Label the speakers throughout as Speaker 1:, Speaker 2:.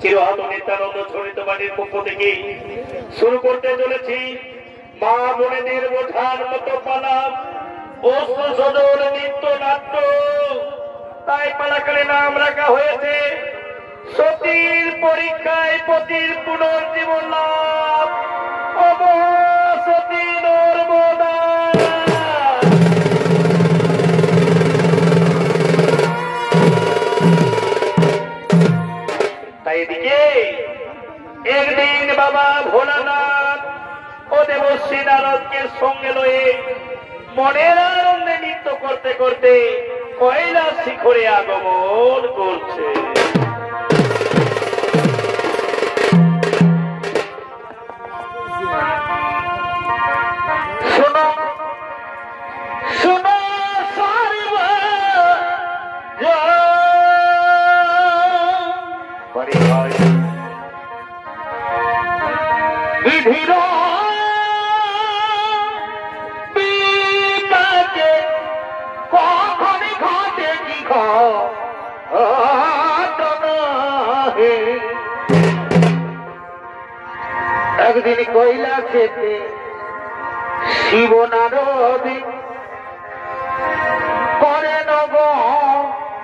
Speaker 1: চিরহাত নিত্যানন্দ ঝরিত বাড়ির পক্ষ থেকে শুরু করতে চলেছি মা বোনেদের বোঝার মতো পালা অস্ত্র সদর নিত্য নাট্য। তাই পালাকালে নাম রাখা হয়েছে সতীর পরীক্ষায় পতির পুনর্জীবন লাভ অবসতী নর্মদা। তাই এদিকে একদিন বাবা ভোলানাথ ও দেবশ্রী নারদকে সঙ্গে লয়ে মনের আনন্দে নৃত্য করতে করতে কৈলাস শিখরে আগমন করছে। শোনো শোনো বিধির বিপাকে কখনই ঘটে কি ঘটনা হে। একদিন কৈলাসেতে শিব নারদী করে নব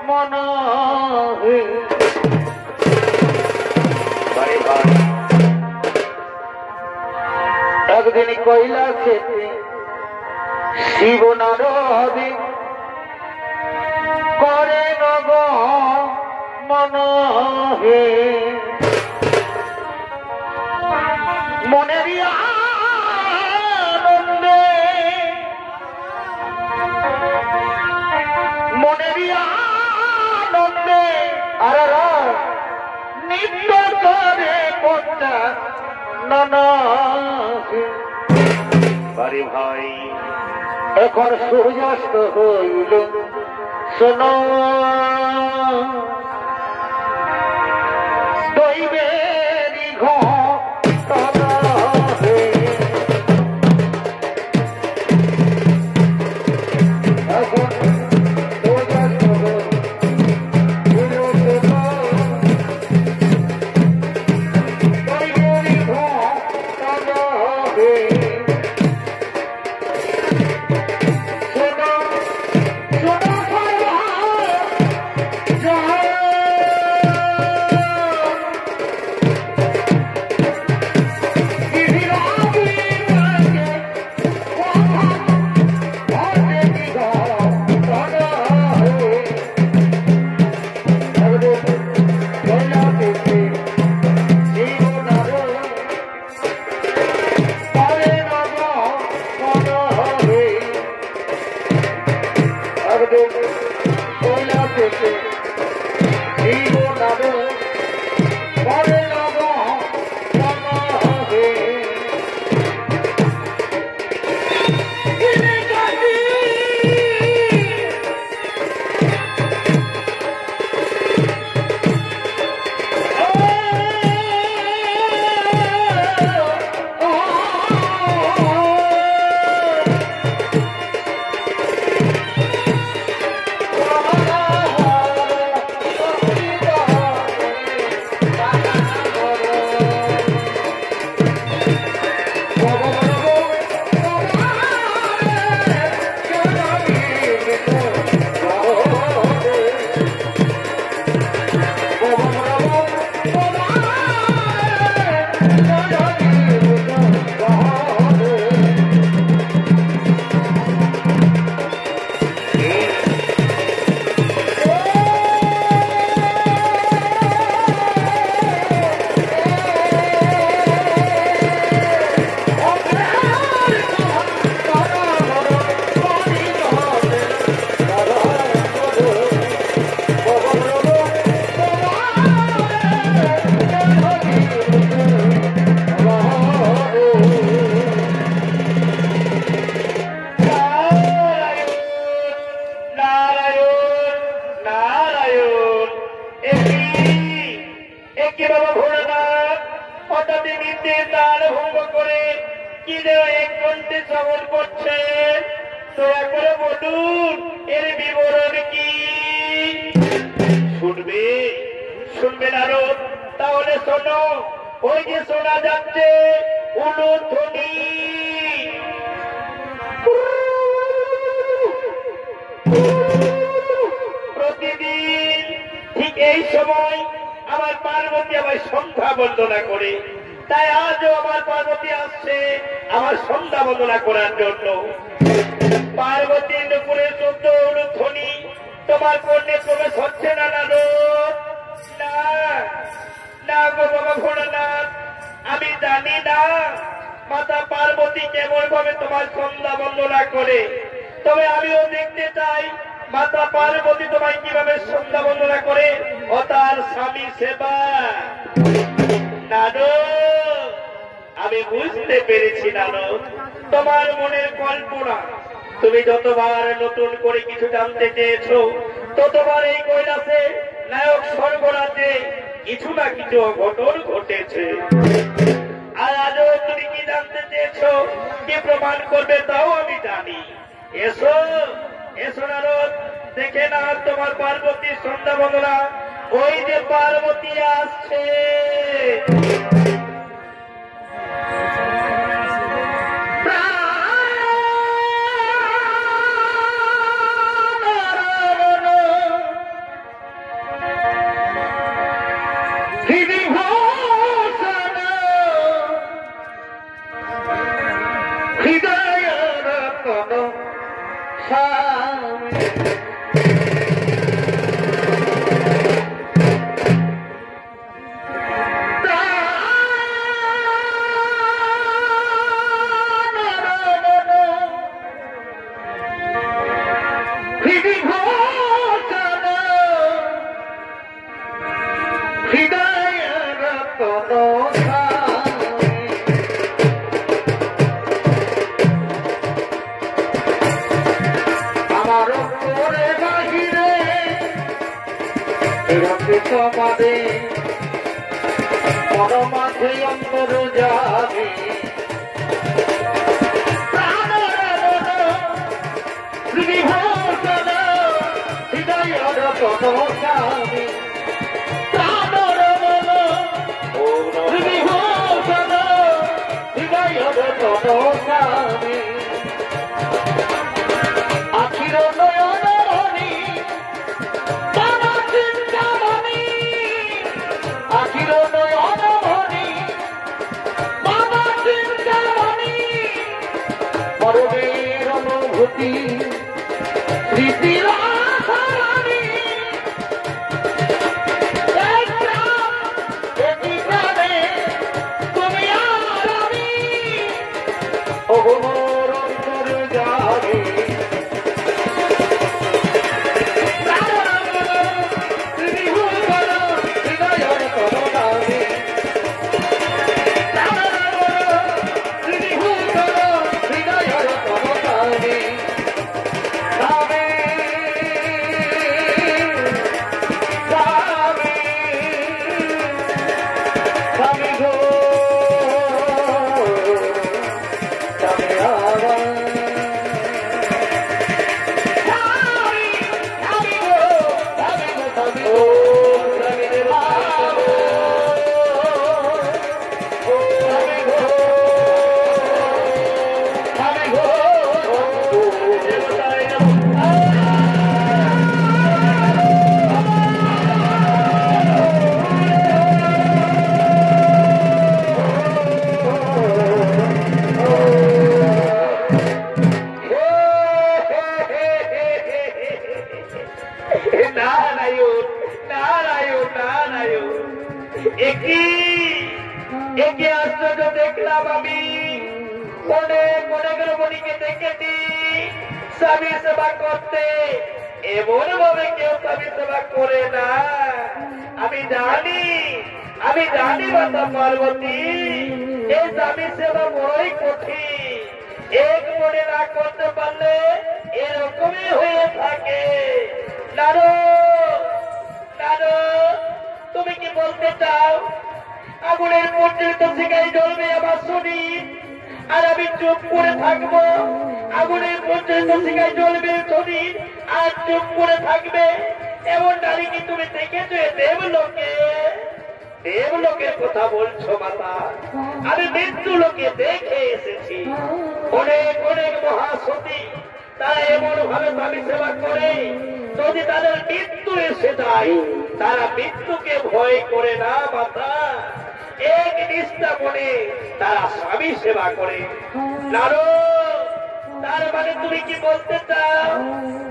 Speaker 1: মন হে। একদিন কৈলাসেতে শিব নারদী করে নব মন হে। মনের আনন্দে মনের আনন্দে আর নিত্য করে পড়তা নানা বাড়ি ভাই। এখন সূর্যাস্ত হইল শোনো দৈবেরই ঘটনা হে। এখন সূর্যাস্ত হইল দৈবেরই ঘটনা হে। তাহলে শোনো, ওই যে শোনা যাচ্ছে উলুধ্বনি, প্রতিদিন ঠিক এই সময় আমার পার্বতী আমায় সন্ধ্যা বন্দনা করে। তাই আজও আমার পার্বতী আসছে আমার সন্ধ্যা বন্দনা করার জন্য। পার্বতীর দুপুরে চোদ্দ উলুধ্বনি তোমার কর্ণে প্রবেশ হচ্ছে না নারদ? না না গো বাবা ভোলানাথ, আমি জানি না মাতা পার্বতী কেমন ভাবে তোমার সন্ধ্যা বন্দনা করে। তবে আমিও দেখতে চাই মাতা পার্বতী তোমায় কিভাবে সন্ধ্যা বন্দনা করে ও তার স্বামী সেবা। নারদ, আমি বুঝতে পেরেছি নারদ, তোমার মনের কল্পনা। তুমি যতবার নতুন করে কিছু জানতে চেয়েছো, ততবার এই কৈলাসে নায়ক স্বর্গরাজ্যে কিছু না কিছু অঘটন ঘটেছে। আর আজও তুমি কি জানতে চেয়েছো, কি প্রমাণ করবে তাও আমি জানি। এসো এসো নারদ, দেখে না তোমার পার্বতীর সন্ধ্যা বন্দনা। ওই যে পার্বতী আসছে। মাঝে অন্তর যাবে আখির নয়নমণি আখির নয়নমণি বাবা চিন্তামণি পরমের অনুভূতি স্মৃতির আধারানি তুমি আর আমি অগোর অন্তর যাবে দেখলাম আমি অনেক রমণীকে দেখেছি স্বামী সেবা করতে, এমন ভাবে কেউ স্বামী সেবা করে না। আমি জানি মাতা পার্বতী, এই স্বামী সেবা বড়ই কঠিন। এক মনে না করতে পারলে এরকমই হয়ে থাকে। তুমি কি বলতে চাও আগুনের পর্যন্ত শিখাই জ্বলবে আমার শরীর আর আমি চুপ করে থাকবো? আগুনের পর্যন্ত শিখাই জ্বলবে শরীর আর চুপ করে থাকবে, এমন নারী কি তুমি দেখেছো দেবলোকে? দেবলোকের কথা বলছো মাতা? আমি মৃত্যু লোকে দেখে এসেছি অনেক অনেক মহাসতী তারা এমন ভাবে স্বামী সেবা করে, যদি তাদের মৃত্যু এসে যায় তারা মৃত্যুকে ভয় করে না মাতা, এক নিষ্ঠা মনে তারা স্বামী সেবা করে। নারদ, তার মানে তুমি কি বলতে চাও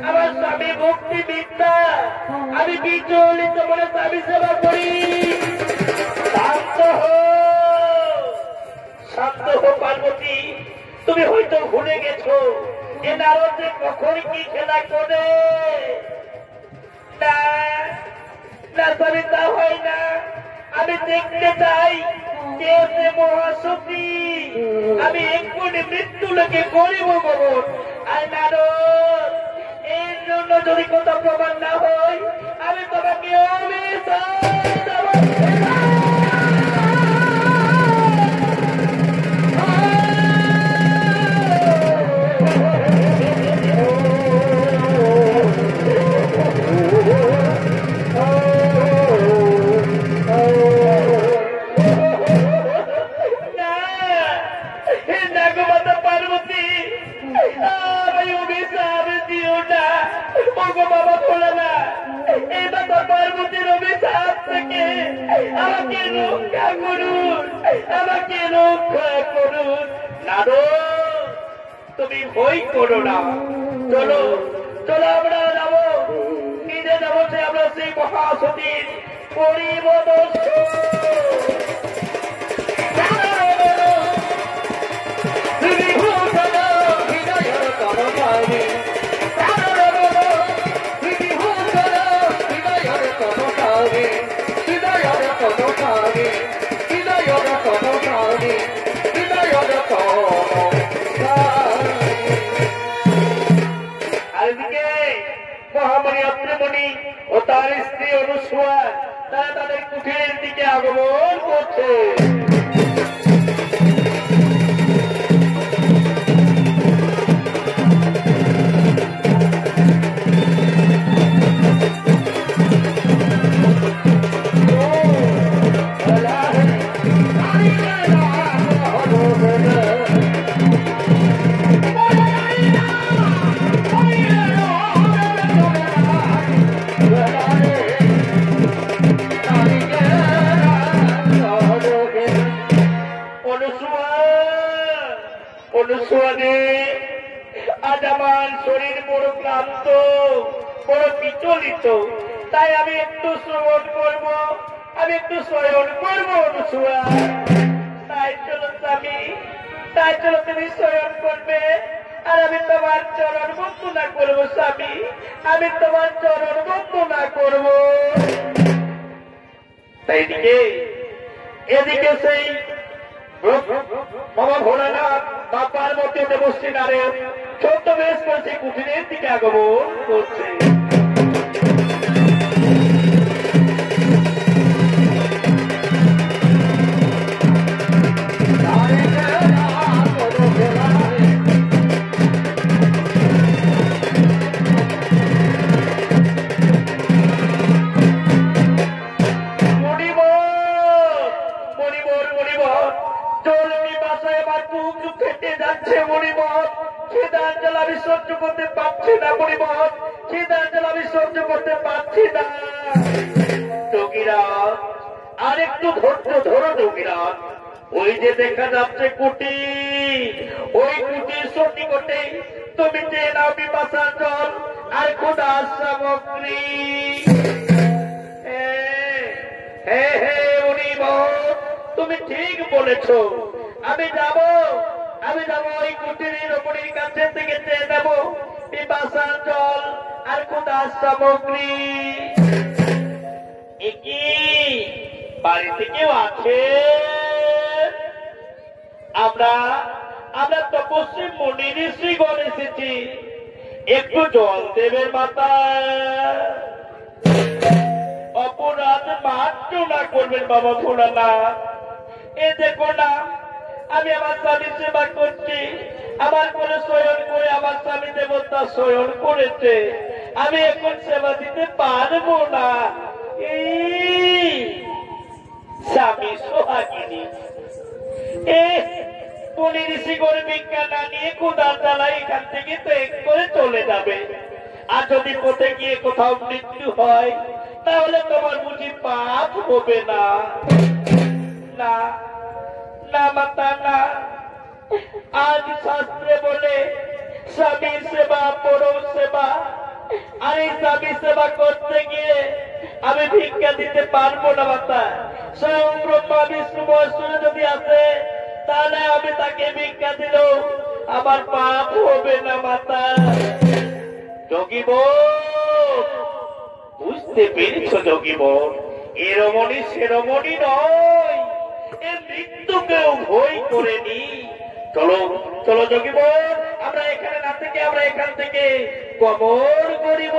Speaker 1: আমার স্বামী ভক্তি বিদ্যা, আমি বিচলিত মনে স্বামী সেবা করি? শান্ত হো, শান্ত হো পার্বতী, তুমি হয়তো ভুলে গেছো এ নারদ কখন কি খেলা করে। না না স্বামী, তা হয় না। আমি দেখতে চাই কে সে মহাশক্তি, আমি এক্ষুনি মৃত্যু লোকে করিব বলুন। আর নারদ, এর জন্য যদি কোথাও প্রমাণ না হয় আমি তোমাকে তুমি ভয় করো না। চলো চলো আমরা যাবো, নিজে যাবো সে আমরা সেই মহাসতীর পরিবদস্য। মহামণি অত্রিমণি ও তার স্ত্রী অনুসূয়া তারা তাদের কুঠিরের দিকে আগমন করছে। আজ আমার শরীর বড় ক্লান্ত, বড় বিচলিত, তাই আমি একটু শ্রবণ করব, আমি একটু শয়ন করবো অনুসূয়া। তাই চলো স্বামী, তাই চলো তুমি শয়ন করবে আর আমি তোমার চরণ বন্দনা করবো। স্বামী, আমি তোমার চরণ বন্দনা করবো। তাই এদিকে সেই বাবা ভোলানাথ বা পার্বতী দেবশ্রী নারায়ণ ছোট্ট বেশ করছে কুঠিরের দিকে আগমন করছে। সহ্য করতে পারছি না মণিমত, খিদাঞ্জল আমি সহ্য করতে পারছি না। যোগীরাজ, আর একটু ধৈর্য ধরো যোগীরাজ। ওই যে দেখা যাচ্ছে কুটি, ওই কুটির সন্নিকটে তুমি চেয়ে নাও পিপাসার জল আর ক্ষুধার সামগ্রী। হে হে মণিমত, তুমি ঠিক বলেছ। আমি যাব ওই কুটিরের ওপরের কাছে থেকে চেয়ে নেব পিপাসার জল আর ক্ষুধার সামগ্রী। কি বাড়িতে কেউ আছে? আমরা তপস্বী মুনি ঋষিগণ এসেছি, একটু জল দেবের মাতা। অপরাধ মাত্র না করবেন বাবা ভোলানাথ। এ দেখো না, আমি আমার স্বামী সেবা করছি, আমার করে শয়ন করে আমার স্বামী দেবতা শয়ন করেছে, আমি এখন সেবা দিতে পারবো না। স্বামী সোহাগিনী মুনি ঋষিগণ ভিক্ষা না নিয়ে ক্ষুধার জ্বালায় এখান থেকে ত্যাগ করে চলে যাবে। আর যদি পথে গিয়ে কোথাও মৃত্যু হয় তাহলে তোমার বুঝি পাপ হবে না? না না মাতা না, আজ শাস্ত্রে বলে স্বামীর সেবা পরম সেবা। আর এই স্বামী সেবা করতে গিয়ে আমি ভিক্ষা দিতে পারবো না মাতা। স্বয়ং ব্রহ্মা বিষ্ণু মহেশ্বর যদি আসে তাহলে আমি তাকে ভিক্ষা দিল আমার পাপ হবে না মাতা। যোগী বোন, বুঝতে পেরেছ যোগী বোন? এ রমণী সে রমণী নয়, এ মৃত্যুকেও ভয় করে নি। চলো চলো যোগী বোন, আমরা এখানে না থেকে আমরা এখান থেকে গমন করিব।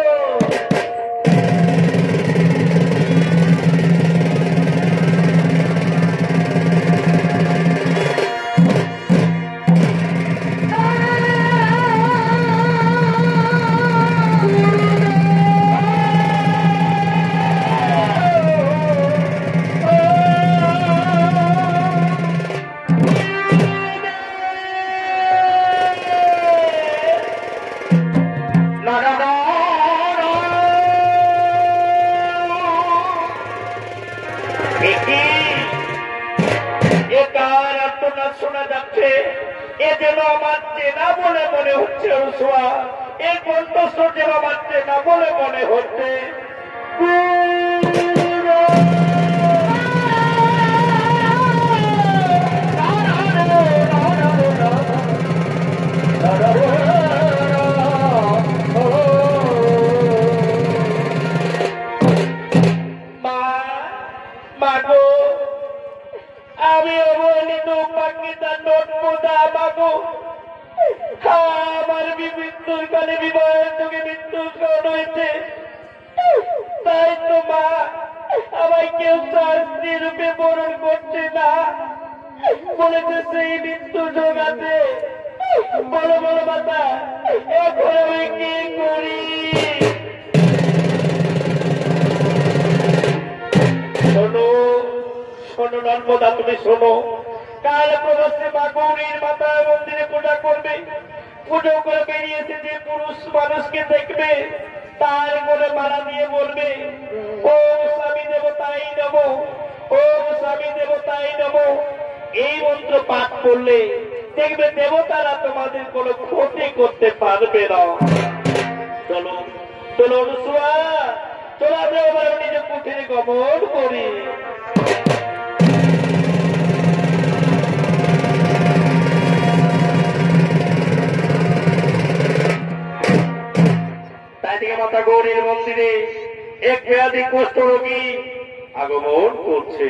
Speaker 1: শোনা যাচ্ছে এ যেন আমার চেনা বলে মনে হচ্ছে। এর কণ্ঠস্বর যেন আমার চেনা বলে মনে হচ্ছে। আমি অবহেলিত পাকিস্তান নোটমোদা বাবু, আমার মৃত্যুর কালে বিবাহের যুগে মৃত্যুকরণ হয়েছে। তাই তো মা আমায় কেউ শাস্তি রূপে বরণ করছে না, বলেছে সেই মৃত্যু যোগ আছে। বড় বড় মাতা, এখন আমি কি করি? শোনো শোনো নর্মদা, তুমি শোনো। কাল প্রবাসে মা গৌরীর মাতা মন্দিরে পূজা করবে। পুজো করে বেরিয়েছে যে পুরুষ মানুষকে দেখবে তার করে মারা দিয়ে বলবে, ও স্বামী দেবতাই নম, ও স্বামী দেবতাই নম। এই মন্ত্র পাঠ করলে দেখবে দেবতারা তোমাদের কোনো ক্ষতি করতে পারবে না। চলো চলো অনুসুয়া, চলো আমরা এবার নিজের কুঠিরে গমন করি। মাতা গৌরীর মন্দিরে এক ব্যাধি কুষ্ঠ রোগী আগমন করছে।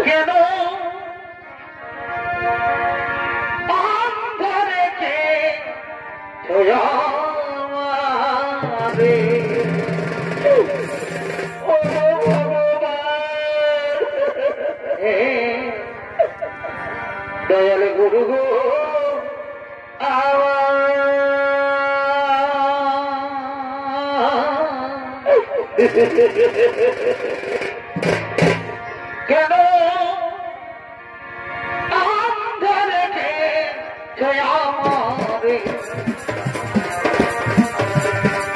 Speaker 1: কেন অন্ধরেকে দয়াল গুরু গো কেন অন্ধরেকে ছয়ারে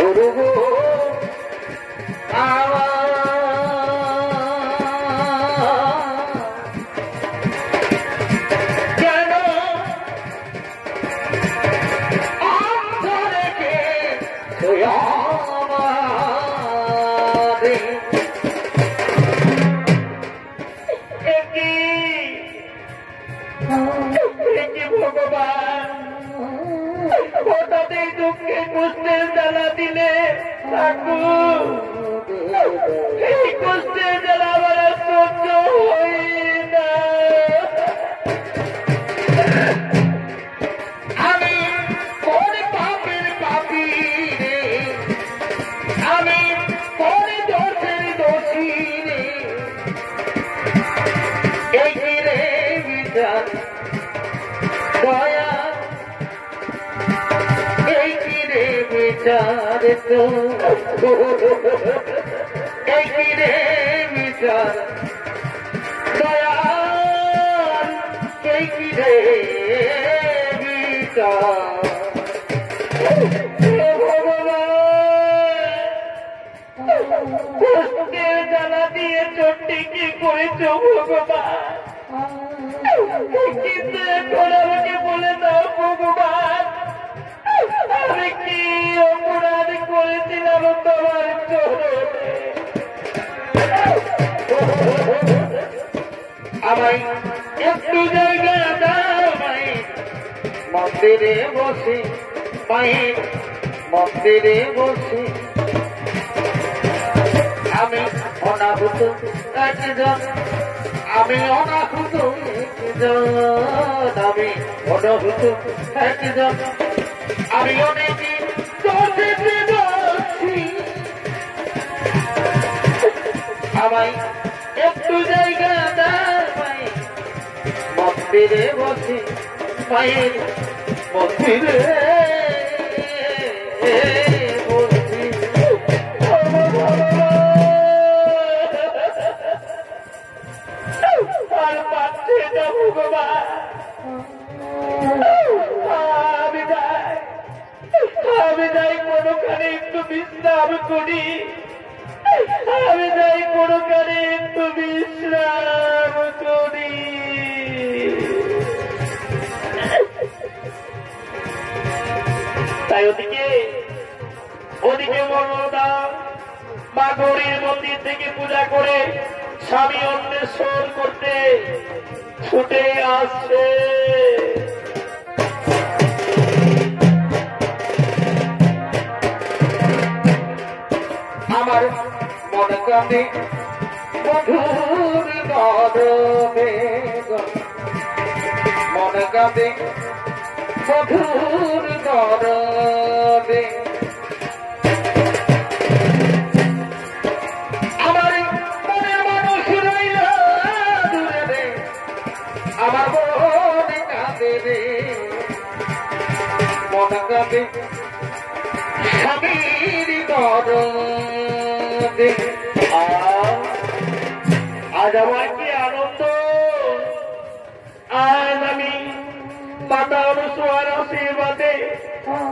Speaker 1: গুরু গো কেন অন্ধরেকে ছয়ারে ভগবান হঠাৎ এই দুঃখে কষ্টের জ্বালা দিলে ঠাকুর এই কষ্টের জ্বালা আমার আর সহ্য হয় না। আমি কোন পাপের পাপী রে, আমি কোন দোষের দোষী রে, এই কি রে বিচার দয়া, এই কি রে বিচার তো, এই কি রে বিচার দয়া, এই কি রে বিচার। কষ্টের জ্বালা দিয়ে চোটটি কি করেছ ভগবান, কিন্তু এখন আমাকে বলে দাও ভগবান, আমি কি অপরাধ করেছিলাম তোমার চরণে? আমায় একটু জায়গা দাও মায়ের মন্দিরে বসে, মায়ের মন্দিরে বসে আমি অনাহুত একজন, আমি অনাহুত একজন, আমি অনাহুত একজন, আমি অনেকে দোষেতে দোষী, আমায় একটু জায়গা দাও মায়ের মন্দিরে বসে, মায়ের মন্দিরে আর পাচ্ছে না ভগবান, আমি যাই কোনোখানে একটু বিশ্রাম করি, আমি যাই কোনোখানে একটু বিশ্রাম করি। তাই ওদিকে মর্মদা মা গৌরীর মন্দির থেকে পূজা করে স্বামী অন্বেষণ করতে ছুটে আসছে। আমার মন কাঁদে মধুর গরমে, মন কাঁদে মধুর গরমে, আমার মনের মানুষ রইল দূরে রে, আমার মন কাঁদে রে, মন কাঁদে স্বামীর গরমে। আজ আমার কি আনন্দ, আজ আমি মাতা অনুসূয়ার আশীর্বাদে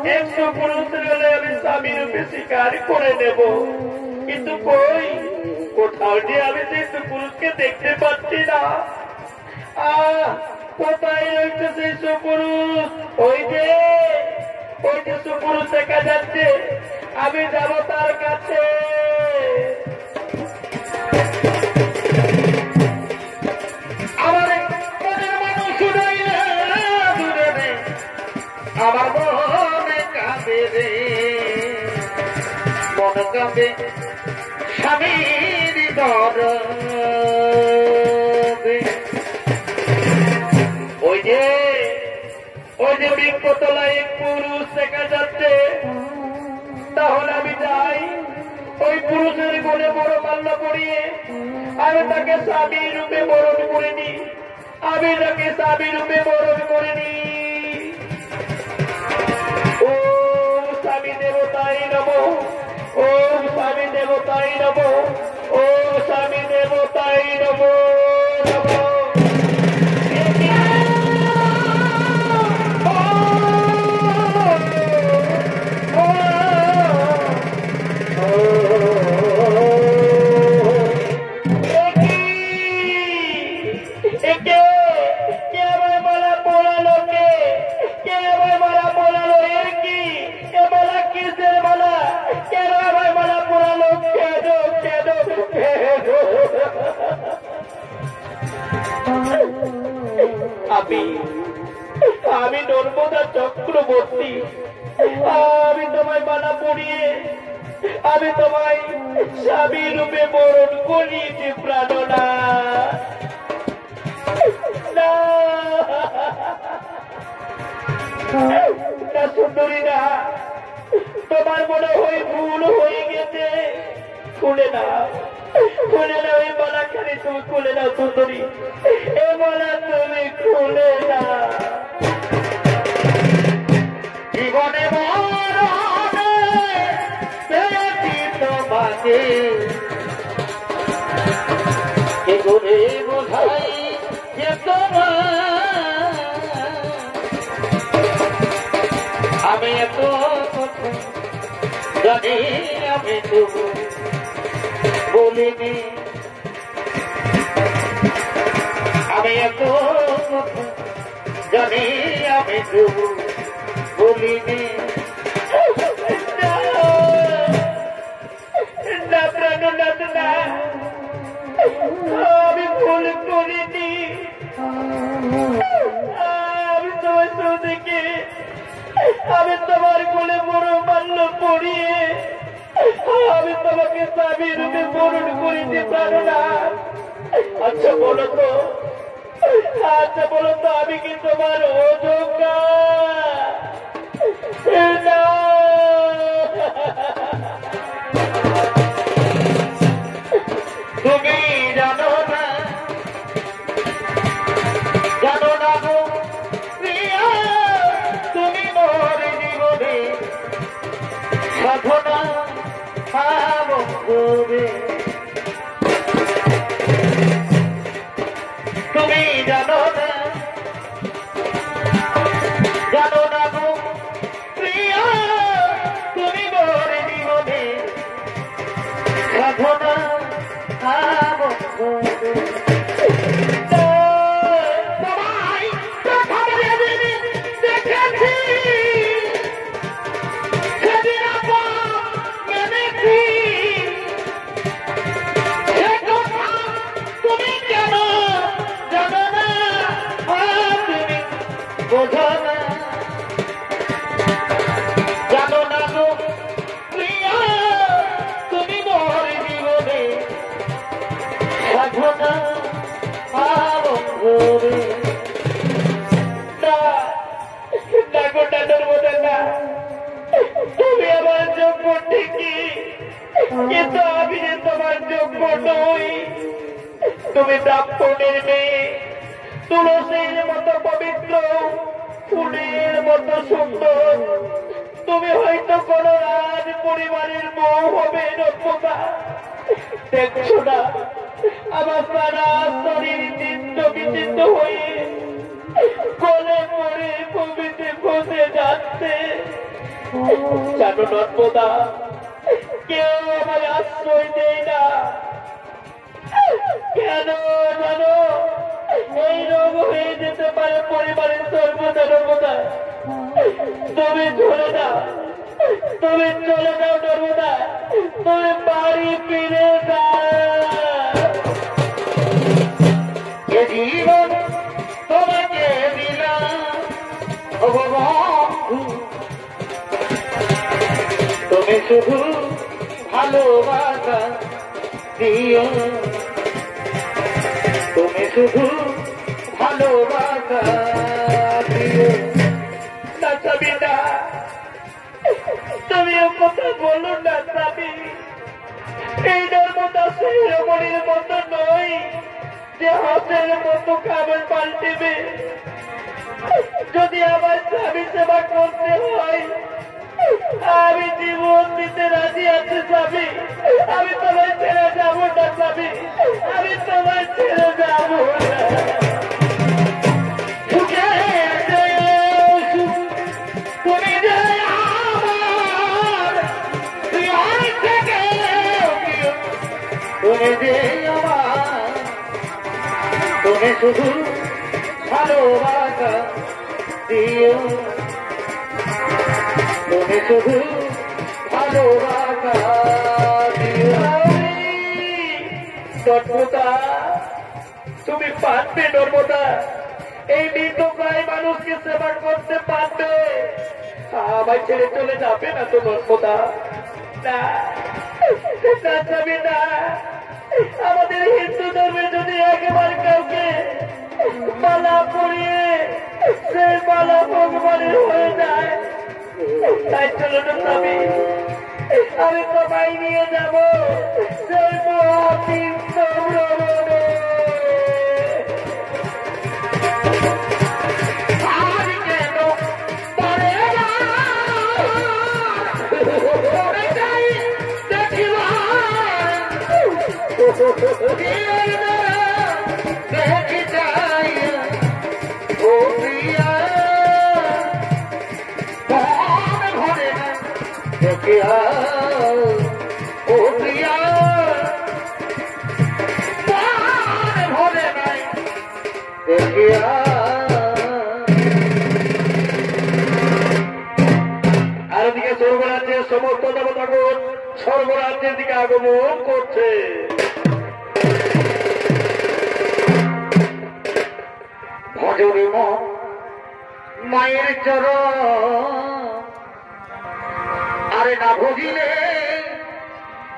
Speaker 1: 100 পুরুষের হলে আমি স্বামী রূপে স্বীকার করে নেব, কিন্তু কই কোথাও যে আমি সেই পুরুষকে দেখতে পাচ্ছি না। কোথায় রয়েছে সেই সুপুরুষ? ওই যে সুপুরুষ দেখা যাচ্ছে, আমি যাব তার কাছে। আমার মনের মানুষ রইল দূরে রে, আমার মনে কাঁদে রে, মন কাঁদে স্বামীর দরদে। ওই যে বৃক্ষতলায় এক পুরুষ দেখা যাচ্ছে, তাহলে আমি যাই ওই পুরুষের কোলে বড় মাল্য পরিয়ে আমি তাকে স্বামী রূপে বরণ করে নি, আমি তাকে স্বামী রূপে বরণ করে নি। ও স্বামী দেবতাই নমঃ, ও স্বামী দেবতাই নমঃ, ও স্বামী দেবতাই নমঃ নমঃ। আমি নর্মদা চক্রবর্তী, আমি তোমায় মালা পরিয়ে আমি তোমায় স্বামী রূপে বরণ করিয়েছি প্রাণনাথ। না না সুন্দরী না, তোমার মনে হয় ভুল হয়ে গেছে। খুলে না, খুলে না ওই মালাখানি, তুমি খুলে না সুন্দরী, এ মালা তুমি খুলে না। জীবনে মরণে পেয়েছি তোমাকে, কে করে বোঝাই যে তোমার আমি এত কথা জানি, আমি তবু বলিনি। আমি এত কথা জানি, আমি তবু বলিনি। না প্রাণনাথ না, আমি ভুল করিনি। আমি তোমার সৌদিকে, আমি তোমার কোলে বড় মাল্য পড়িয়ে আমি তোমাকে স্বামী রূপে বরণ করিতে পারো না। আচ্ছা বলো তো, আচ্ছা বলো তো, আমি কি তোমার অযোগ্য? না, তুমি জানো না, জানো না গো প্রিয়া, তুমি মোর জীবনে সাধনা করে। তুমি জানো না, জানো না গো প্রিয়া, তুমি মোর জীবনে সাধনা করে। জানো না গো প্রিয়া, তুমি মোর জীবনে সাধনা করে। না গো ডাক্তার বলে না, তুমি আমার যোগ্য ঠিকই, কিন্তু আমি যে তোমার যোগ্য নই। তুমি ব্রাহ্মণের মেয়ে, তুলসীর মতো পবিত্র, ফুলের মতো সুন্দর। তুমি হয়তো কোন রাজ পরিবারের বউ হবে নব্যতা। দেখছো না আমার সারা শরীর চিত্ত বিচিত্ত হয়ে গলে পড়ে ভূমিতে বসে যাচ্ছে। জানো নব্যতা, কেউ আমার আশ্রয় দেয় না। কেন জানো? এই রোগ হয়ে যেতে পারে পরিবারের সর্বদা নর্মদা। তুমি চলে যাও, তুমি চলে যাও নর্মদা, তুমি বাড়ি ফিরে যাও। এ জীবন তোমাকে দিলাম ও বন্ধু, তুমি শুধু ভালোবাসা দিও, তুমি শুধু ভালোবাসা দিও। না স্বামী না, তুমি কথা বলো না স্বামী। এই নর্মদা সেই রমণীর মতো নয় যে হাতের মতো খাবার পাল্টিবে। যদি আমার স্বামী সেবা করতে হয়, আমি জীবন দিতে রাজি আছি স্বামী। আমি তোমায় ছেড়ে যাবো না স্বামী, আমি তোমায় ছেড়ে যাবো না। তুমি যে আমার, তুমি যে আমার, তুমি শুধু ভালোবাসা দিও, তুমি শুধু ভালোবাসা দিও। নর্মদা, তুমি পারবে নর্মদা, এই মৃতপ্রায় মানুষকে সেবা করতে পারবে? আমায় ছেড়ে চলে যাবে না তো নর্মদা? না না যাবে না। আমাদের হিন্দু ধর্মে যদি একবার কাউকে মালা পরিয়ে সেই মালা ভগবানের হয়ে যায়, তাই চলো না স্বামী, আমি তোমায় নিয়ে যাব সেই মহাতীর্থ ভ্রমণে। আর দিকে স্বর্গরাজ্যের সমস্ত দেবতাগণ স্বর্গরাজ্যের দিকে আগমন করছে। ভজরে মায়ের চরণ, আরে না ভজিলে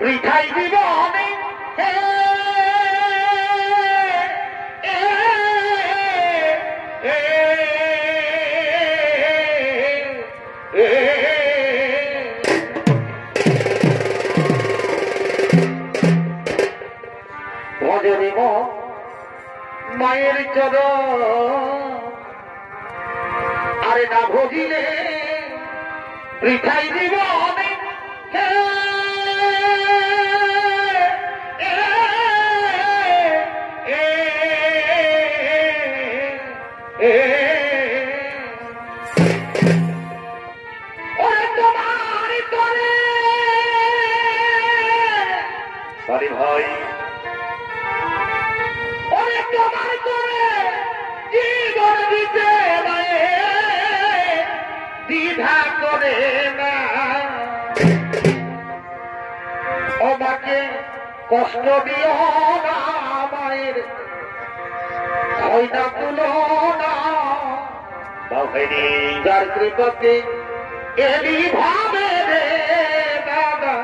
Speaker 1: বৃথাই জীবনে ভজরে মায়ের চরণ, আরে না ভজিলে বৃথাই জীবনে ভাই জীবন দিতে দ্বিধা করে না, আমাকে কষ্ট দিও না মায়ের হয় না তুলনা, যার কৃপাতে এলি ভাবে রে দাদা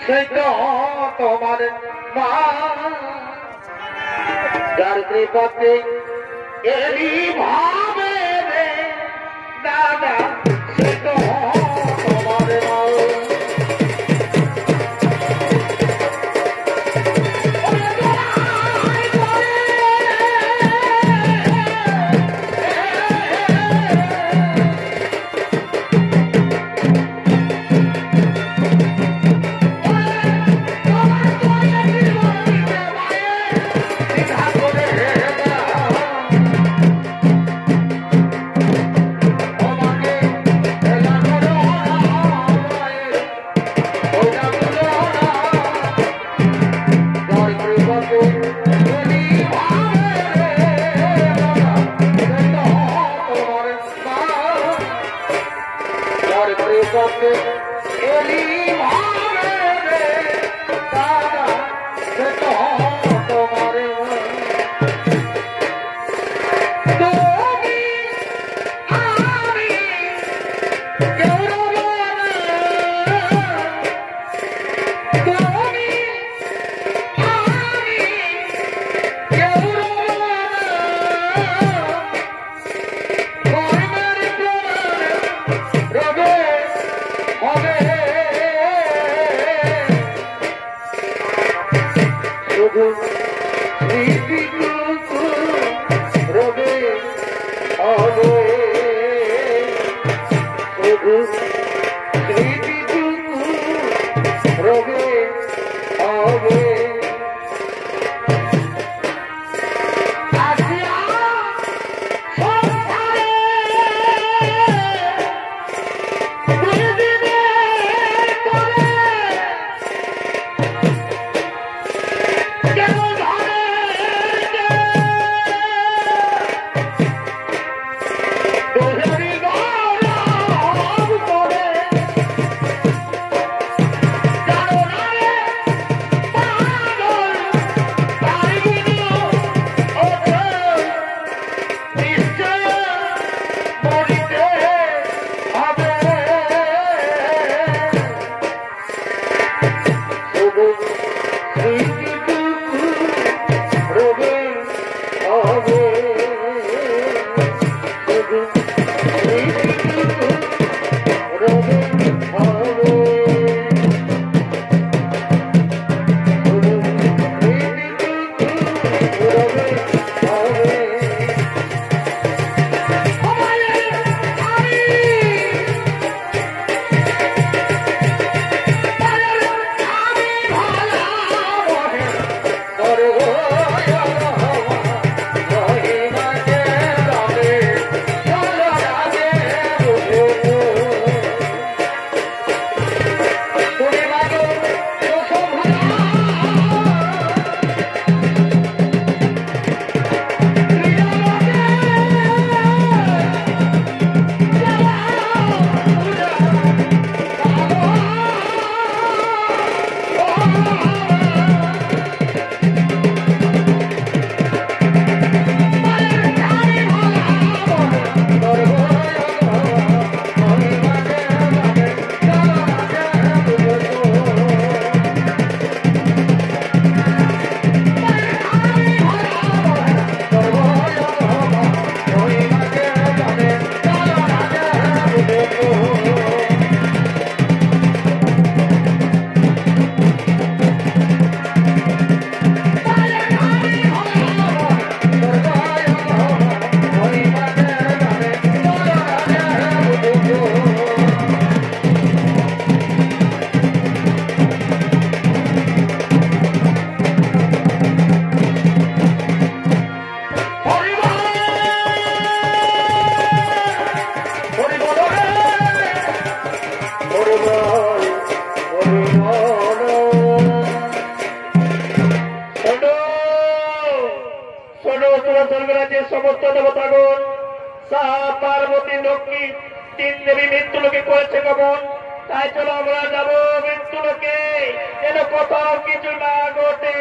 Speaker 1: সে তো তোমার মা, যার কৃপাতে এলি ভাবে রে দাদা সে তো তোমার মা। Yeah. পার্বতী লক্ষ্মী তিন দেবী মৃত্যুলোকে করেছে গমন। তাই চলো আমরা যাবো মৃত্যুলোকে, যেন কোথাও কিছু না ঘটে।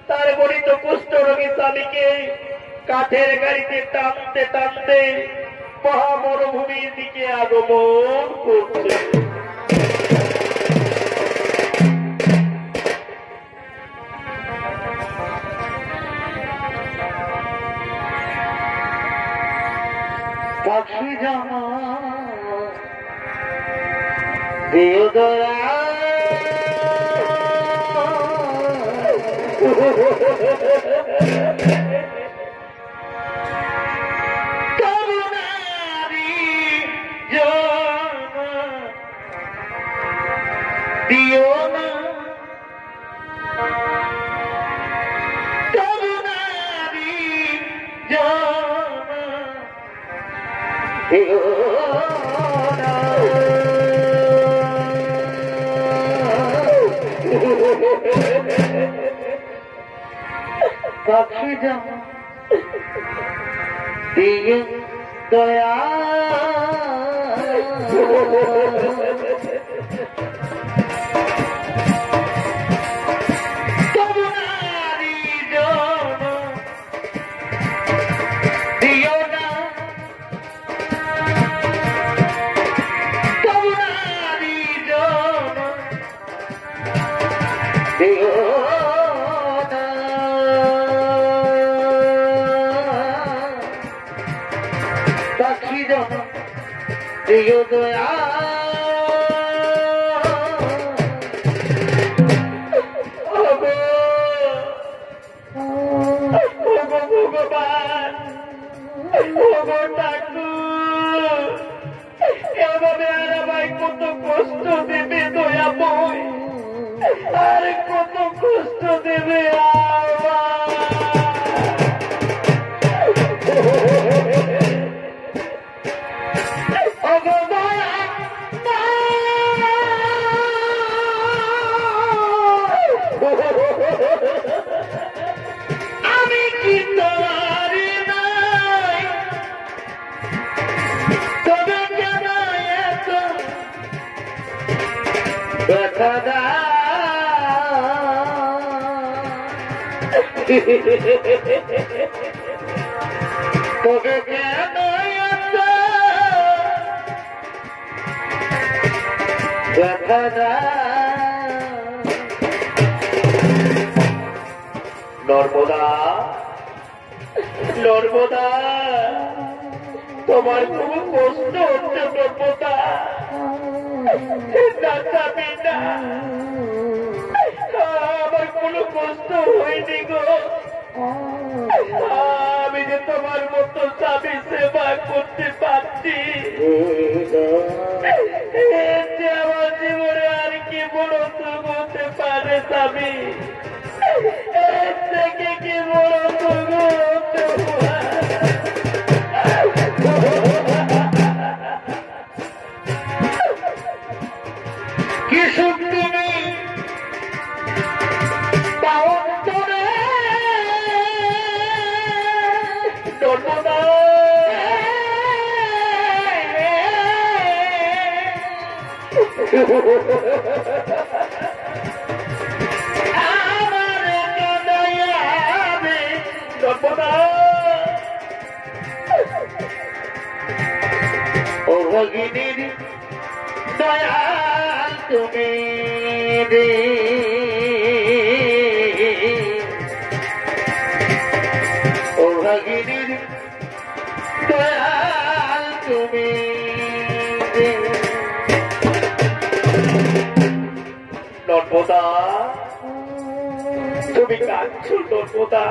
Speaker 1: তার গরিত কুষ্ঠরোগী স্বামীকে কাঠের গাড়িতে টানতে টানতে মহামরুভূমির দিকে আগমন করছে। পাখি জামা দিও দয়া করুণারি দিও না, করুণারি দিও না। পাখি জামা দিও দয়া করুণারি জন দিও না, করুণারি জন দিও দিও দয়া। ভগবান এভাবে আর আমায় কত কষ্ট দেবে দয়া বই, আর কত কষ্ট দেবে আমি কি তোমার নাই, তবে কেন এত ব্যথা তবে কেন এত ব্যথা। নর্মদা নর্মদা তোমার খুব কষ্ট হচ্ছে নর্মদা, না যাবি না, আমার কোনো কষ্ট হয়নি গো। আমি যে তোমার মতো স্বামী সেবা করতে পারছি, আমার জীবনে আর কি বলো তো বলতে পারে স্বামী, এর থেকে কি বলো তো কি সুখ তুমি পাওন্তরে নর্মদা আমার কাদায়াবে নর্মদা ও ভগিনীর দয়াল তুমি রে, ও ভগিনীর দয়াল তুমি রে। নর্মদা কাঁদছো নর্মদা,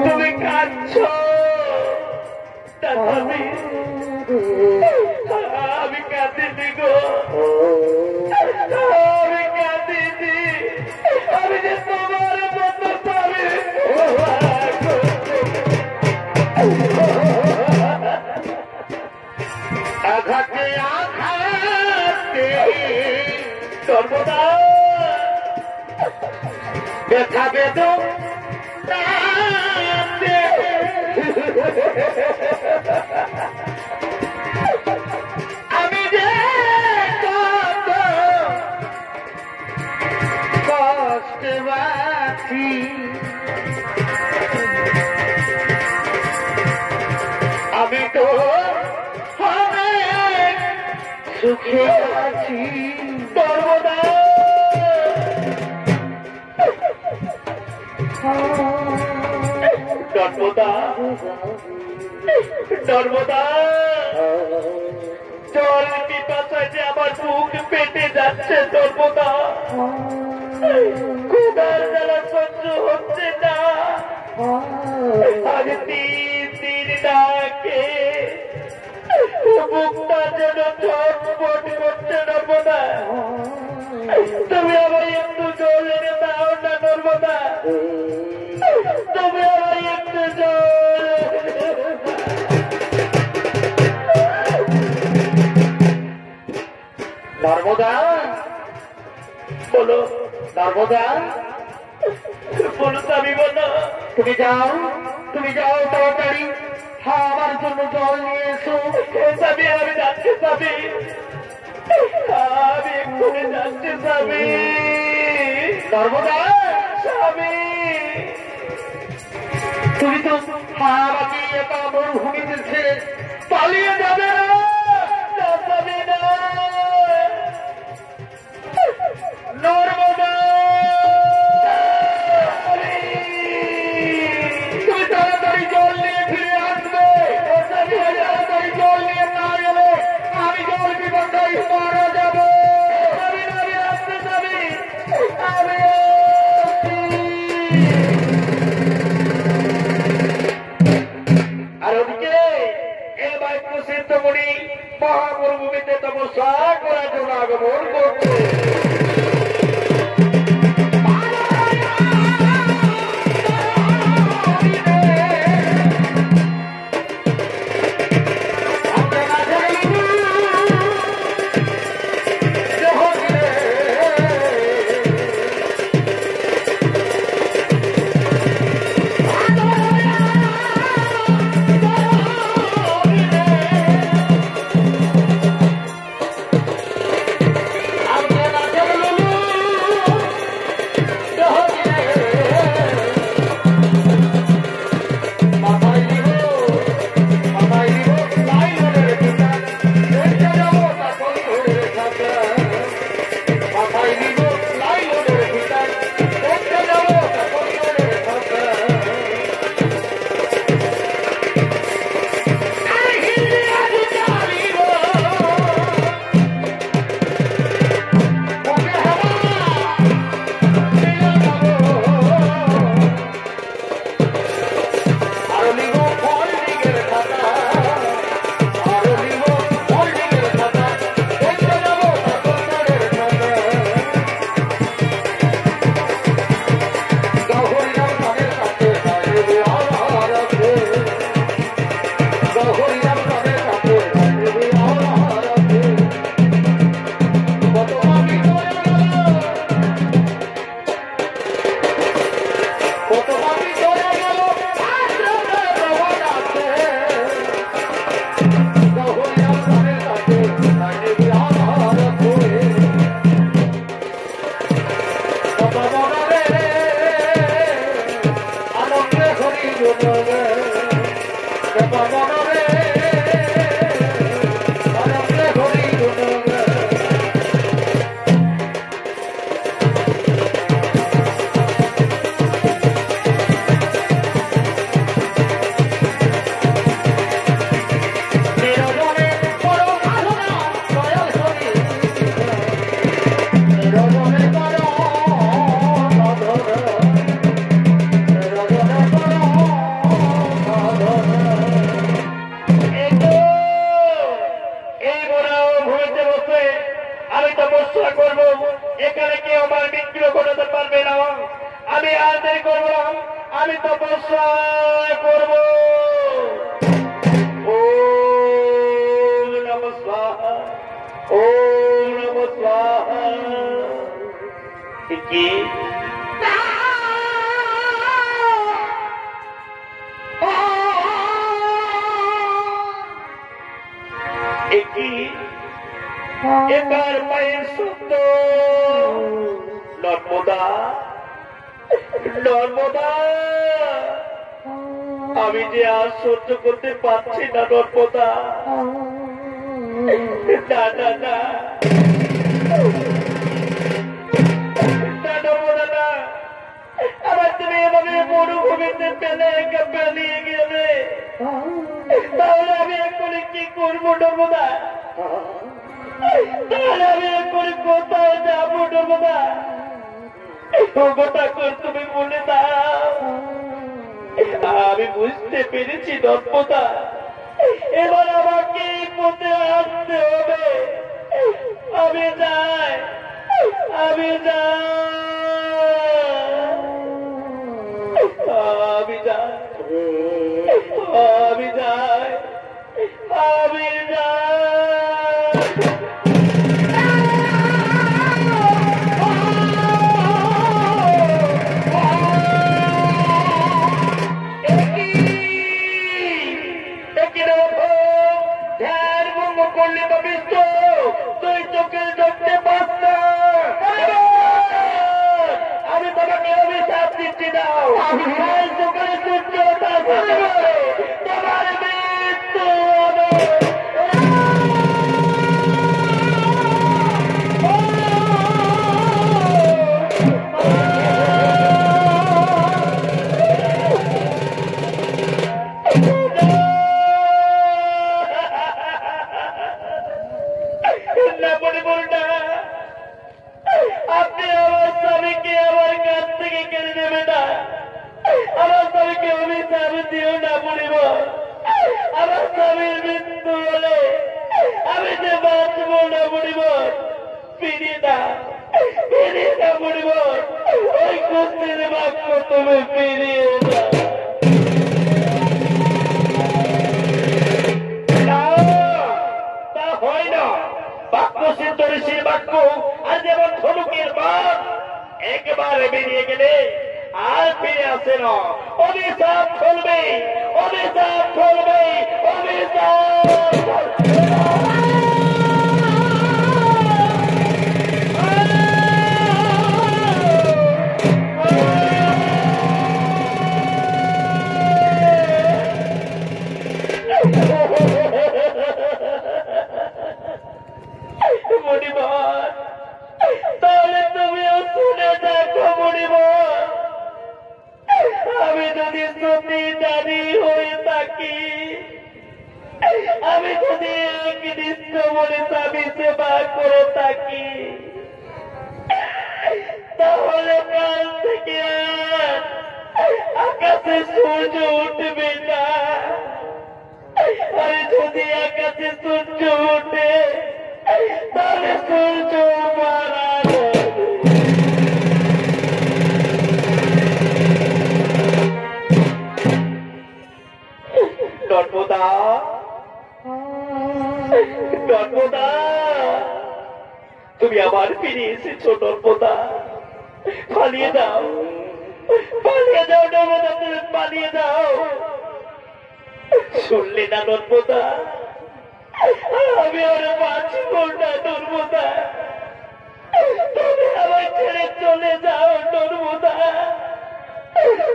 Speaker 1: তুমি কাঁদছো। আমি কাঁদিনি গো, আমি কাঁদিনি। আমি যে তোমার মতো পাবে আঘাতে আঘাতে সর্বদা ব্যথা বেদন আমি যে কত কষ্টে আছি, আমি তো অনেক সুখে আছি সর্বদা। নর্মদা, নর্মদা, জল পিপাসায় যে আমার বুক পেটে যাচ্ছে নর্মদা, ক্ষুধার জ্বালা সহ্য হচ্ছে না। আজ 3 দিন ডাকে বুকটা যেন ছটফট করছে নর্মদা। তুমি আমায় একটু জল এনে দাও না নর্মদা, তুমি আমায় একটু জল। নর্মদা বলো, নর্মদা বলো, স্বামী বলো। তুমি যাও, তুমি যাও তাড়াতাড়ি, হ্যাঁ আমার জন্য জল নিয়ে এসো। স্বামী আমি যাচ্ছি, স্বামী আমি এক্ষুনি যাচ্ছি স্বামী। নর্মদা, স্বামী তুমি তো আমাকে একা মরুভূমিতে ছেড়ে পালিয়ে যাবে না স্বামী, না। নর্মদা, তুমি তাড়াতাড়ি জল নিয়ে ফিরে আসবে। তাড়াতাড়ি জল নিয়ে না গেলে আমি জল বিপদায় মারা যাবো। আমি আসতে যাবি, আমি আর ওদিকে এই বাক্য সিদ্ধমণি মহামরুভূমিতে তপস্যা করার জন্য আগমন করছে। I'm gonna কি এবার মায়ের শব্দ নর্মদা নর্মদা আমি যে আর সহ্য করতে পারছি না নর্মদা না না না নর্মদা না আবার তুমি এভাবে মরুভূমিতে ফেলে পালিয়ে গেলে তাহলে আমি এখন কি করবো নর্মদা তাহলে আমি এখন কোথায় যাবো নর্মদা গোটা করে তুমি বলে দাও আমি বুঝতে পেরেছি নর্মদা এবার আমাকে পথে আসতে হবে আমি যাই আমি যাই আমি যাই আমি যাই আমি যাই করলে পাবিস তো তুই চোখে দেখতে পাস না আমি তোমাকে অভিশাপ দিচ্ছি দাও চোখে সূর্য তোমার মৃত্যু হবে আপনি আমার স্বামীকে আমার কাছ থেকে কেড়ে নেবে না আমার স্বামীকে অভিশাপ দিও না বলিব আমার স্বামীর মৃত্যু হলে আমি যে বাঁচব না বলিব ফিরিয়ে না বলিব ওই কুস্তির বাক্য তুমি ফিরিয়ে না তা হয় না বাক্য সিদ্ধ ঋষির বাক্য আর যেমন ধনুকের বাদ একবারে বেরিয়ে গেলে আর ফিরে আসে না অভিশাপ ফলবে অভিশাপ ফলবে অভিশাপ মণিবর তাহলে তুমিও শুনে দেখো মণিবর আমি যদি সত্যি জানি হয়ে থাকি আমি যদি একনিষ্ঠ বলে স্বামী সেবা করে থাকি তাহলে কাল থেকে আকাশে সূর্য উঠবে না আর যদি আকাশে সূর্য উঠে তাহলে সূর্য মারা নর্মদা নর্মদা তুমি আবার ফিরে এসেছো নর্মদা পালিয়ে যাও নর্মদা তুমি পালিয়ে যাও শুনলে না নর্মদা আমি আর বাঁচব না নর্মদা তুমি আমার ছেড়ে চলে যাও নর্মদা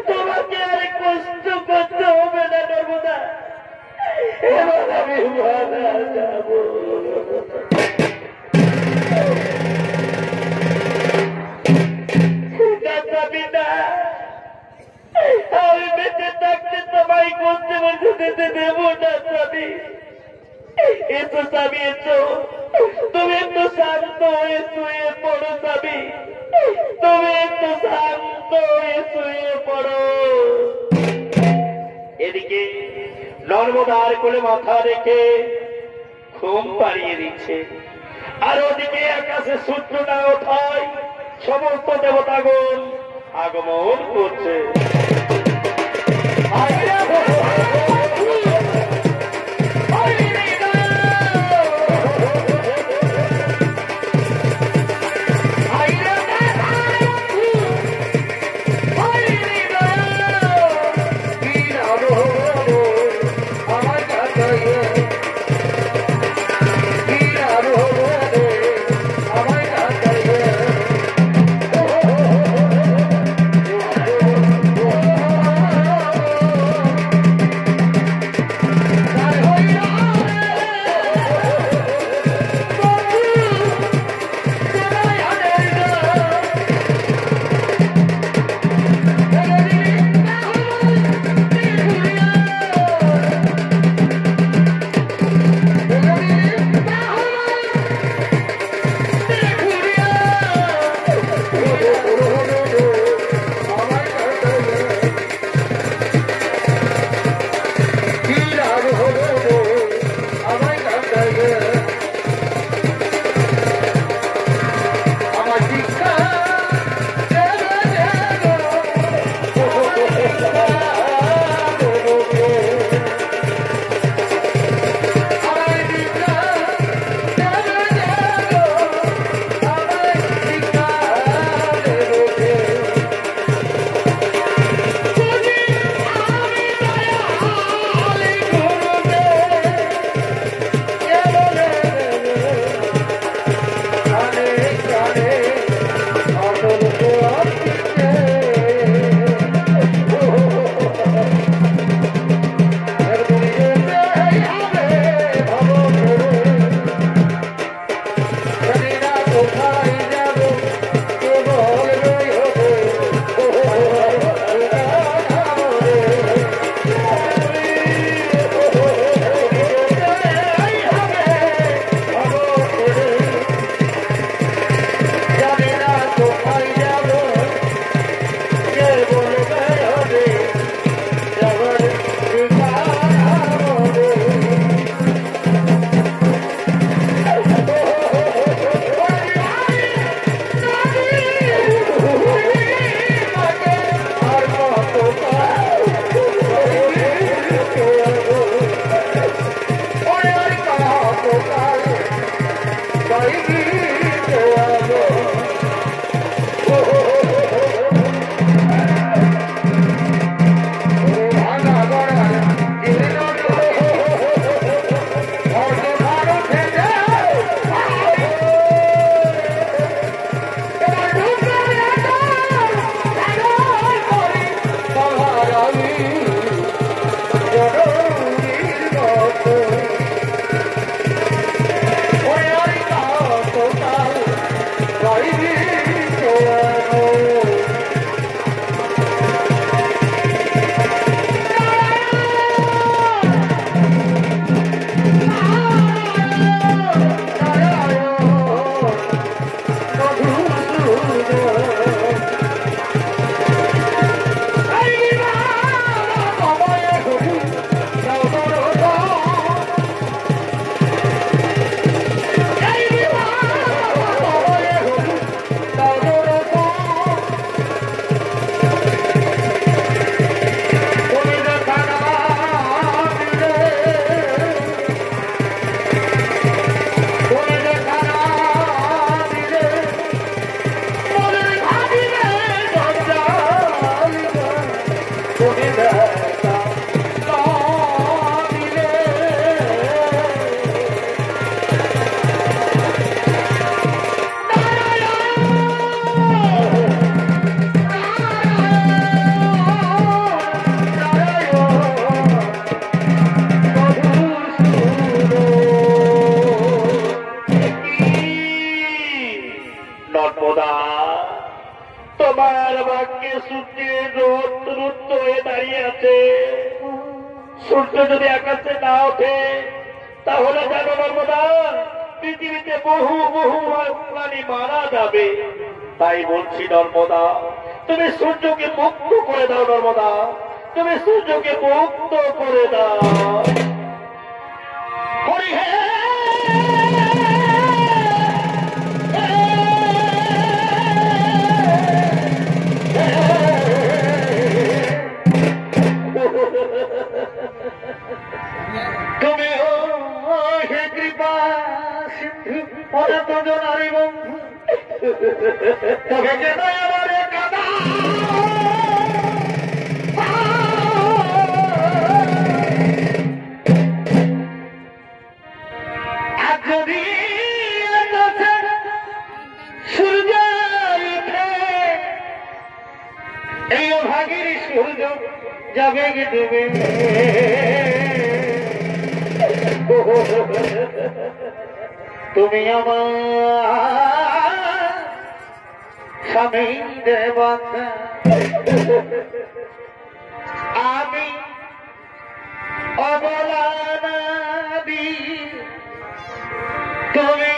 Speaker 1: তোমাকে আর কষ্ট করতে হবে না নর্মদা এবার আমি মারা যাব আমি বেঁচে থাকতে তোমায় করতে বলতে যেতে দেব না স্বামী এসো স্বামী এসো তুমি একটু শান্ত হয়ে শুয়ে পড়ো স্বামী তুমি একটু শান্ত হয়ে শুয়ে পড়ো এদিকে নর্মদার কোলে মাথা রেখে ঘুম পাড়িয়ে দিচ্ছে আর ওদিকে আকাশে সূর্য না ওঠায় সমস্ত দেবতাগণ আগমন করছে সূর্যের রোদ হয়ে দাঁড়িয়ে আছে। সূর্য যদি আকাশে না ওঠে তাহলে জানো নর্মদা, পৃথিবীতে বহু বহু প্রাণী মারা যাবে। তাই বলছি নর্মদা, তুমি সূর্যকে মুক্ত করে দাও। নর্মদা, তুমি সূর্যকে মুক্ত করে দাও। হরি হে তুমি হে কৃপা সিন্ধু পদার্থ জনারি বন্ধু, তবে কেন আমার কাদা যদি সূর্য উঠে এই ভাগের সূর্য যাবে ডুবে। তুমি আমার স্বামী দেবতা, আমি অবলানাদি, তুমি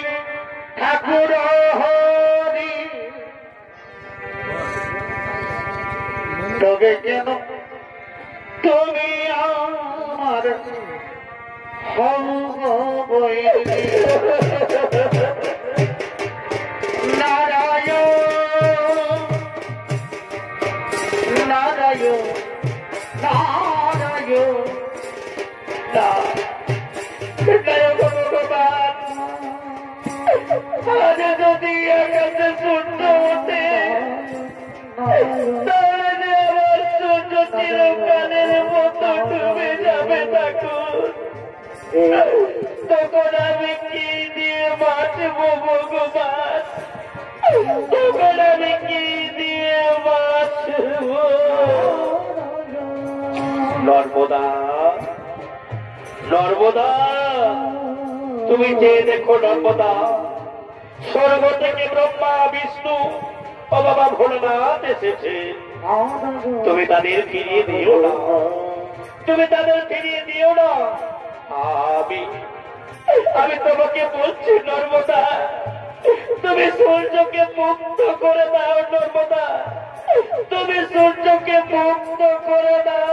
Speaker 1: ঠাকুর হরি। তবে কেন তুমি আমার নারায়ণ নারায়ণ নারায়ণ ভগবান, আজ যদি আকাশে সূর্য ওঠে তাহলে আমার সূর্য চিরকালের মতো ডুবে যাবে। তখন আমি কি দিয়ে বাঁচবো ভগবান? তখন আমি কি দিয়ে বাঁচবো? নর্মদা, নর্মদা, তুমি চেয়ে দেখো নর্মদা, স্বর্গ থেকে ব্রহ্মা বিষ্ণু ও বাবা ভোলেনাথ এসেছে। তুমি তাদের ফিরিয়ে দিও না, তুমি তাদের ফিরিয়ে দিও না। আমি তোমাকে বলছি নর্মদা, তুমি সূর্যকে মুক্ত করে দাও। নর্মদা, তুমি সূর্যকে মুক্ত করে দাও।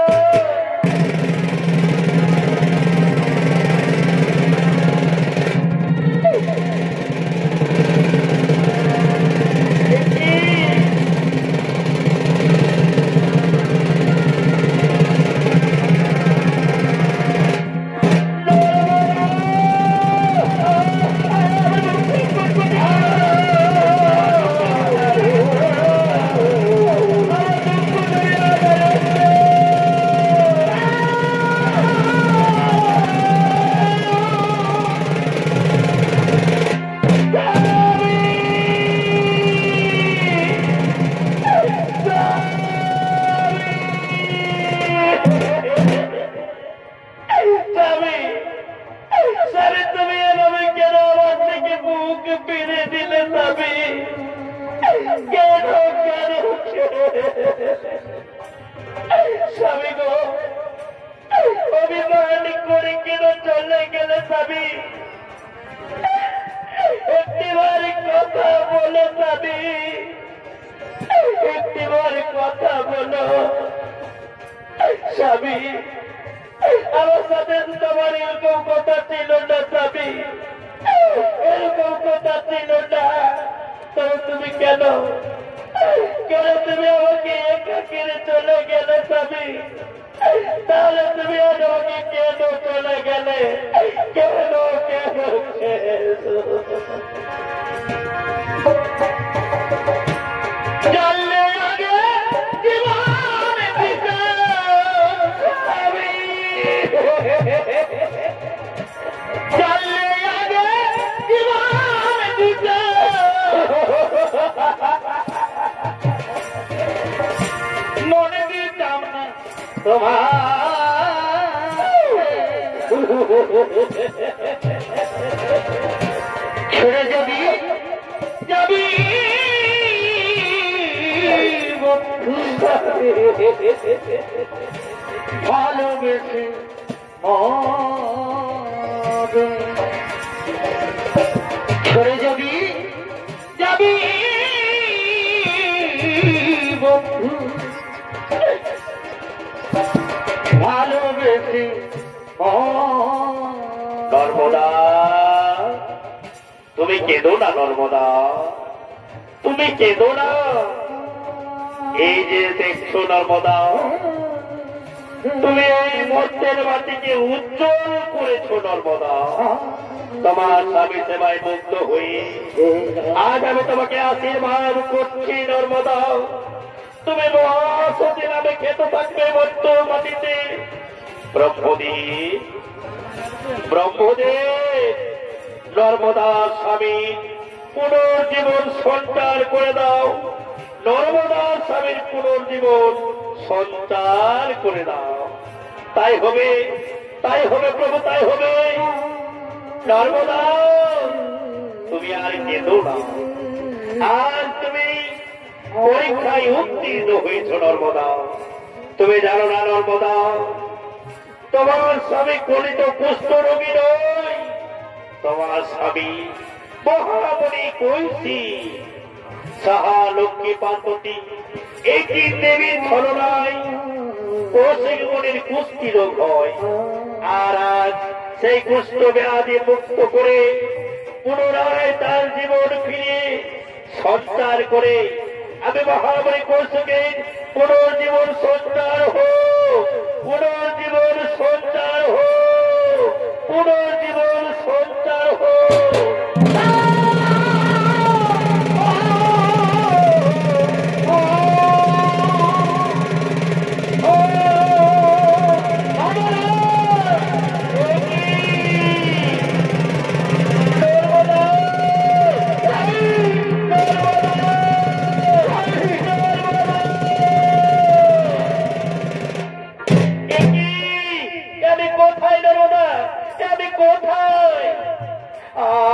Speaker 1: স্বামী গো, অভিমান করে কেন চলে গেলে স্বামী? একটিবার কথা বলো স্বামী, একটিবার কথা বলো স্বামী। আমার সাথে তোমার এরকম কথা ছিল না স্বামী, এরকম কথা ছিল না। তবে তুমি কেন তুমি আমাকে একা কিনে চলে গেলে স্বামী? তাহলে তুমি আমাকে কেন চলে গেলে? কেন কেন জানলে আগে জীবন দিতে স্বামী, জানলে আগে জীবন দিতে। মনে দিতাম না তোমার, ছেড়ে যাবি যাবি বন্ধু। ভালোবেসে সরে যাবি যাবি বন্ধু ভালোবেসে নর্মদা তুমি কেঁদো না নর্মদা তুমি কেঁদো না এই যে দেখছো নর্মদা তুমি এই মর্তের মাটিকে উজ্জ্বল করেছো নর্মদা তোমার স্বামী সেবায় মুগ্ধ হয়ে আজ আমি তোমাকে আশীর্বাদ করছি নর্মদা তুমি মহাসতী নামে খেতে থাকবে মর্ত মাটিতে ব্রহ্মদেব ব্রহ্মদেব নর্মদার স্বামী পুনর্জীবন সঞ্চার করে দাও নর্মদার স্বামীর পুনর্জীবন সঞ্চার করে দাও তাই হবে প্রভু তাই হবে নর্মদা তুমি আর কেঁদো না আর তুমি পরীক্ষায় উত্তীর্ণ হয়েছ নর্মদা তুমি জানো না নর্মদা তোমার স্বামী গলিত কুষ্ঠ রোগী নয় তোমার স্বামী মহামণি কইছি সাহা লক্ষ্মী পার্বতী একই দেবীর ছলনায় কৌশিক মনির কুষ্ঠী রোগ হয় আর আজ সেই কুষ্ঠ ব্যাধি মুক্ত করে পুনরায় তার জীবন ফিরিয়ে সঞ্চার করে আমি মহামণি কৌশিকের পুনর্জীবন সঞ্চার হোক পুনর্জীবন সঞ্চার হোক পুনর্জীবন সঞ্চার হোক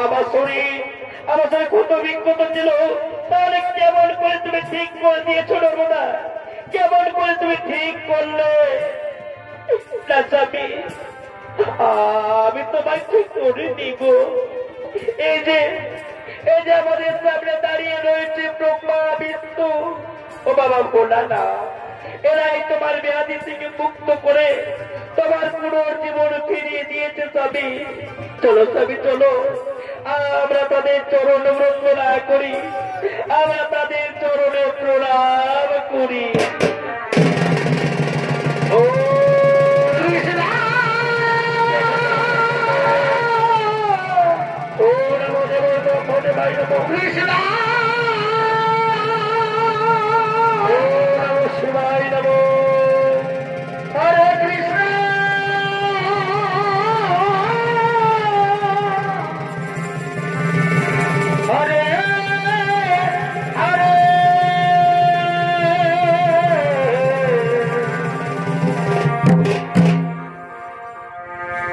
Speaker 1: আমার শরীর কত বিক্ষত ছিল তাহলে কেমন করে তুমি ঠিক করে দিয়েছো নর্মদা কেমন করে তুমি ঠিক করলে আমি তোমায় ঠিক করে দিব এই যে আমাদের সামনে দাঁড়িয়ে রয়েছে ব্রহ্মা বিষ্ণু ও বাবা বলা না এরাই তোমার ব্যাধি থেকে মুক্ত করে তোমার পুনর্জীবন ফিরিয়ে দিয়েছে স্বামী চলো স্বামী চলো আমরা তাদের চরণ বন্দনা করি আমরা তাদের চরণে প্রণাম করি ও নমো দেব নমো দেবায় নমো কৃষ্ণ ও নমো শিবায় নমো হরে কৃষ্ণ হরে হরে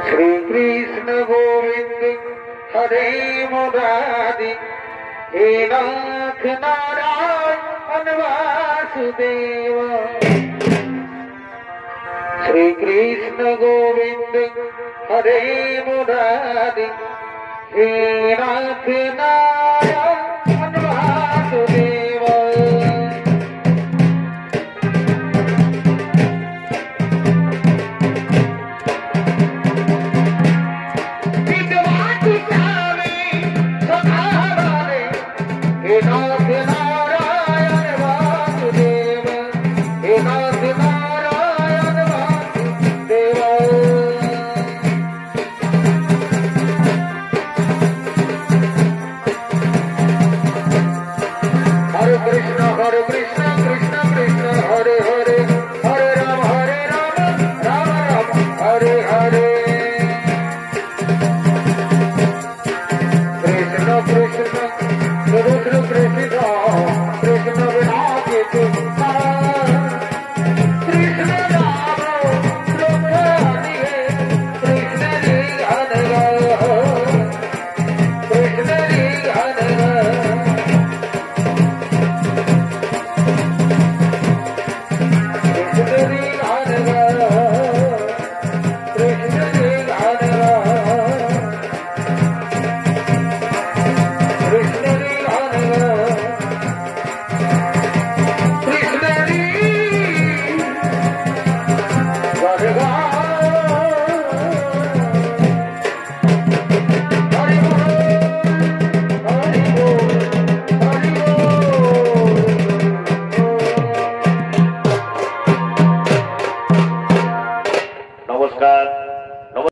Speaker 1: শ্রীকৃষ্ণ গোবিন্দ হরে মুরারি হে নাথ নারায়ণ বাসুদেব শ্রীকৃষ্ণ গোবিন্দ হরে মুরারি হে নাথ নারায়ণ